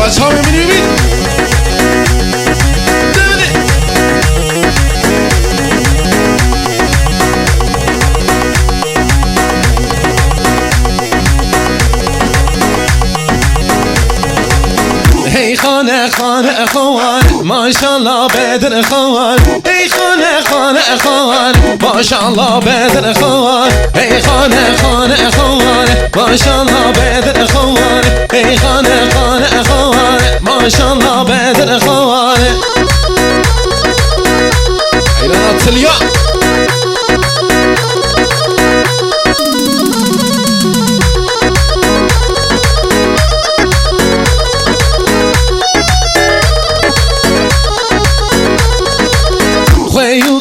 بچه ها میبینید ای خانه خانه خوان ماشاءالله بدر خوان ای خانه خانه خوان ماشاءالله بدر خوان ای خانه خانه خوان ماشاءالله بدر خوان ای خانه خانه خوان ماشاءالله بدر خوان ایران تلیا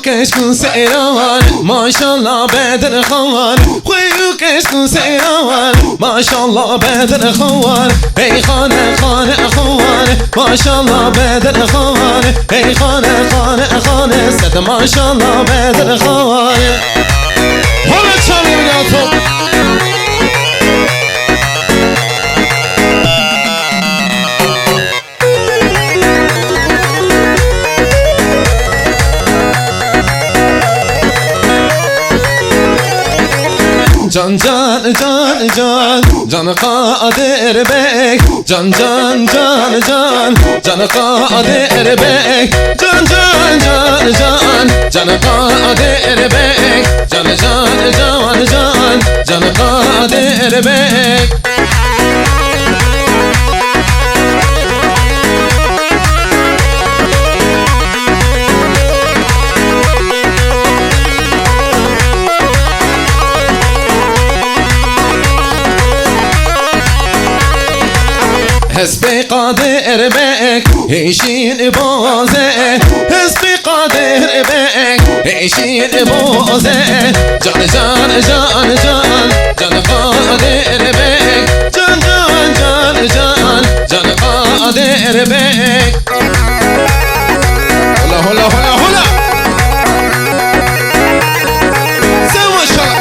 كشكون سيروان ما شاء الله بدر خوان خويو كشكون سيروان ما شاء الله بدر خوان اي خانه خانه خوان ما شاء الله بدر خوان اي خانه خانه خانه ست ما شاء الله بدر خوان هلا تشالي ولاتو جان جان جان جان جان قادر بك جان جان جان جان جان قادر بك جان جان جان جان جان قادر بك جان جان جان جان جان قادر بك حسبي قادر بك هيشين بوزه حسبي قادر بك هيشين بوزه جان جان جان جان جان قادر بك جان جان جان جان جان قادر بك هلا هلا هلا هلا سوا شاء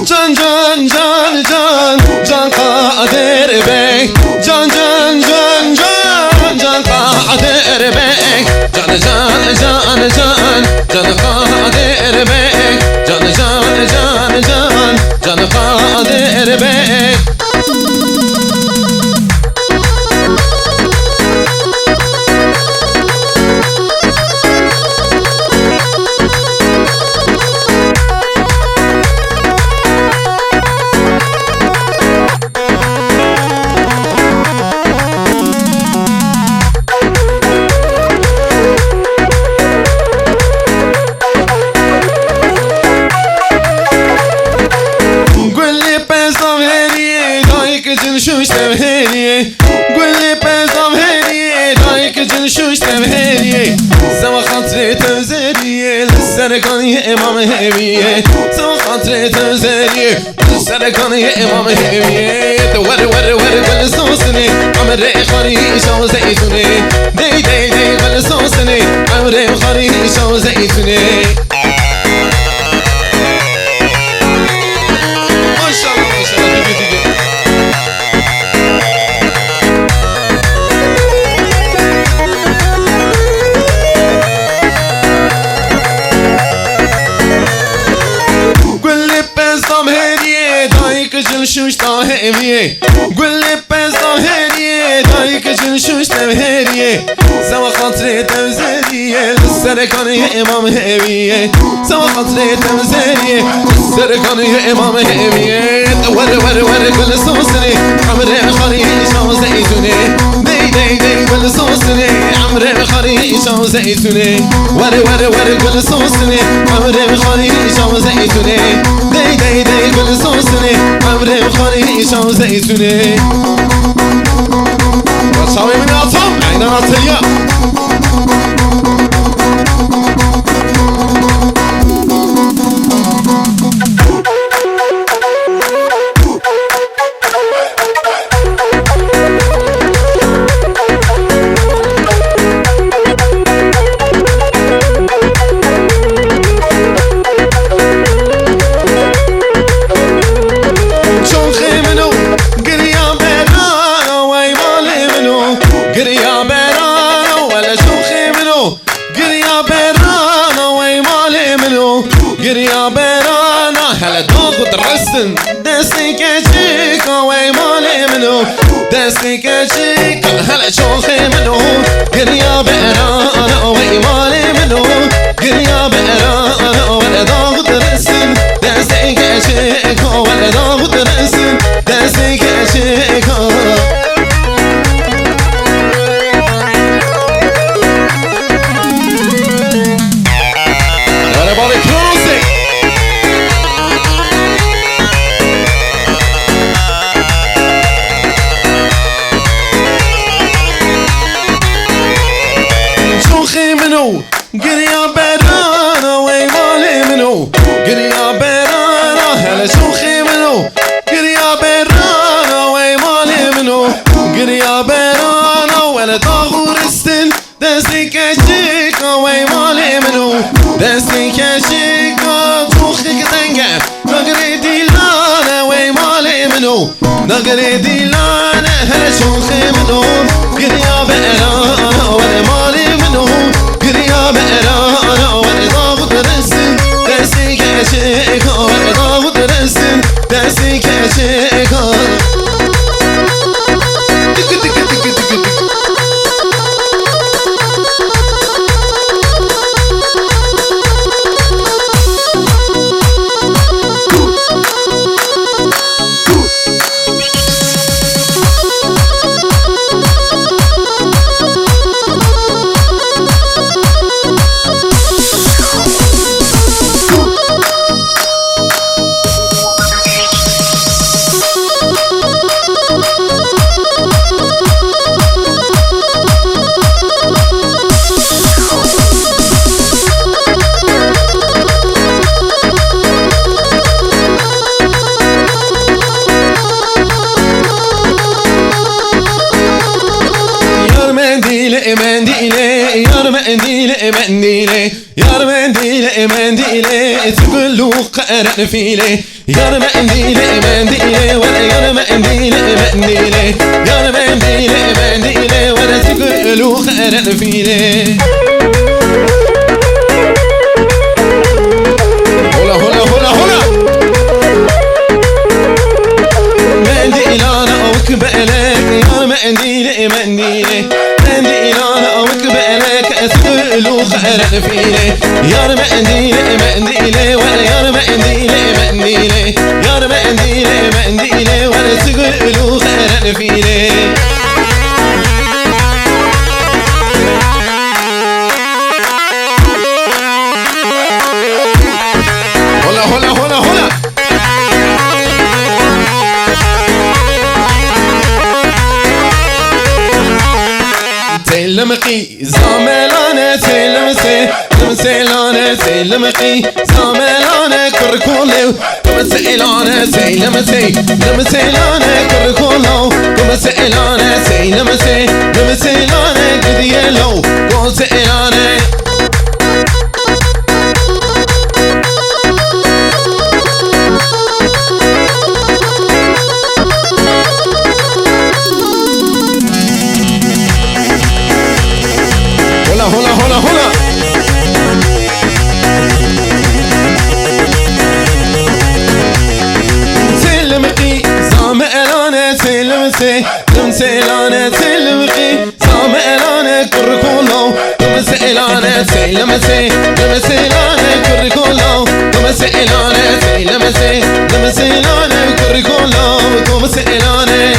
جان جان جان جان جان قادر بك جان جان جان جان جان قادر بك جان جان جان جان جان قادر بك جان جان جان جان جان قادر بك شوش تبهيني قول لي بزام هيني دايك جن شوش تبهيني سوا خاطري تبزيني للسركان يا امام هيمي سوا خاطري تبزيني للسركان يا امام هيمي ور ور ور كل صوصني عمري خريش او زيتوني دي دي دي كل صوصني عمري خريش او زيتوني ما شاء الله ما شاء الله تيجي جن شوش تاهریه گل پس تاهریه دایک جن شوش تاهریه سوا خاطر تمزریه سرکان امام همیه سوا خاطر تمزریه سرکان امام همیه ور ور ور گل سوسنی عمر خریش و زیتونه دی دی دی گل سوسنی عمر خریش و زیتونه ور ور ور گل سوسنی عمر خریش و زیتونه دی دی دی گل سوسنی عمر خریش و زیتونه رساوی من آتم عینا ناتلیا قريا بيرانا ويمالي منو قريا بيرانا هلا تاخد الرسم دستي كشيكا ويمالي منو دستي كشيكا هلا شوخي منو قريا بيرانا ويمالي منو قريا بيرانا ولا تاخد الرسم دستي كشيكا ولا تاخد الرسم دستي كشيكا قريا بيرانا ويمالي منو قريا بيرانا هلا شوخي منو قريا بيرانا ويمالي منو قريا بيرانا ولا طاغور السن دستي كشيكا ويمالي منو دستي كشيكا شوخي كتنقع نقري ديلانا ويمالي منو نقري ديلانا هلا شوخي منو قريا بيرانا ولا مالي منو قريا بيرانا ولا ضاغط رسم دستي كشيكا ولا ضاغط رسم دستي كشيكا منديلي يار منديلي منديلي يار منديلي منديلي تقول له قرن فيلي يار منديلي منديلي ولا يار منديلي منديلي يار منديلي منديلي ولا تقول له قرن فيلي هلا هلا هلا هلا منديل انا وكبالك يار منديلي منديلي منديلانا وكبالك اسقلو خيرن فيلي يار منديلي منديلي ولا يار منديلي منديلي يار منديلي منديلي ولا اسقلو خيرن فيلي هلا هلا هلا هلا تلمقي زاملانة تلمسي تمسيلانة تلمقي زاملانة كركولو تمسيلانة تلمسي تمسيلانة كركولو تمسيلانة تلمسي تمسيلانة كديلو تمسيلانة هلا هلا هلا تلمقي زاملانة تلمسي تمسيلانة تلمقي زاملانة كركولو تمسيلانة تلمسي تمسيلانة كركولو تمسيلانة تلمسي تمسيلانة كركولو تمسيلانة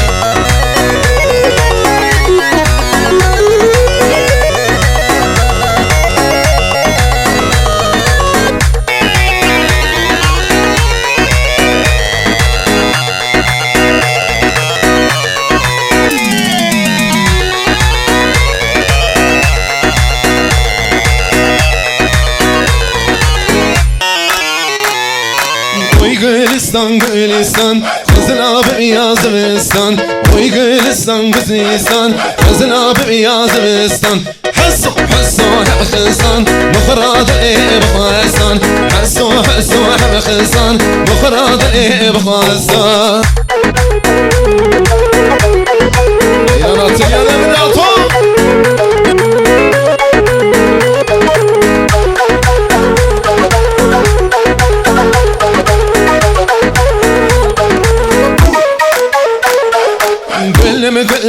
Gülistan Gülistan Kızın abim yazmışsın Oy Gülistan Gülistan Kızın abim yazmışsın حسو حسو حبخسان مخراض بخسان حسو حسو حبخسان مخراض بخسان يا ناطق يا نبدأ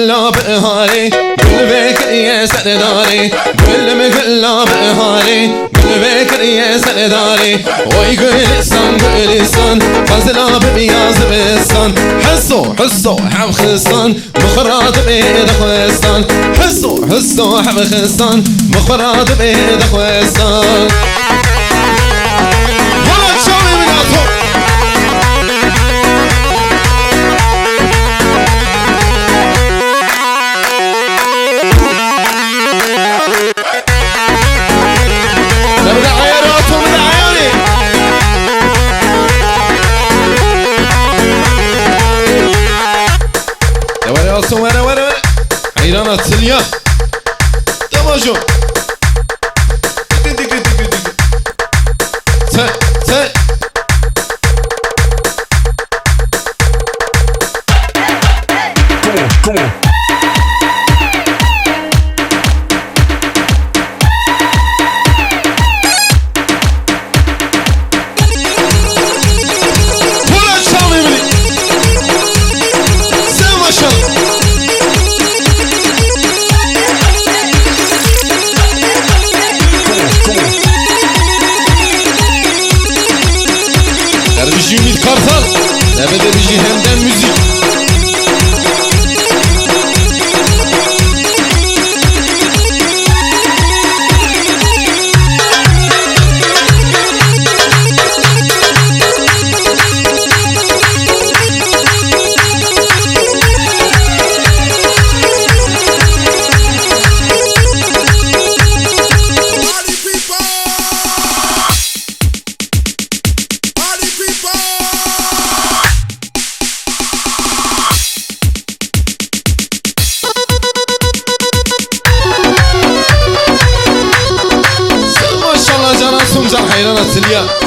كله بهاري قل بكر يا سرداري قل كله بهاري قل بكر يا سرداري وي قلستان فازلا بمياز بستان حسو حب خستان مخرات بيد خوستان حسو حب خستان مخرات بيد خوستان ولا تشوي من أطول نبدأ عياراتهم من عيوني يا وري ورا عيرانة سليا تماجو Come on. بيجي ميت كارتال ابدا بيجي همدان موزيك حيرانة سليا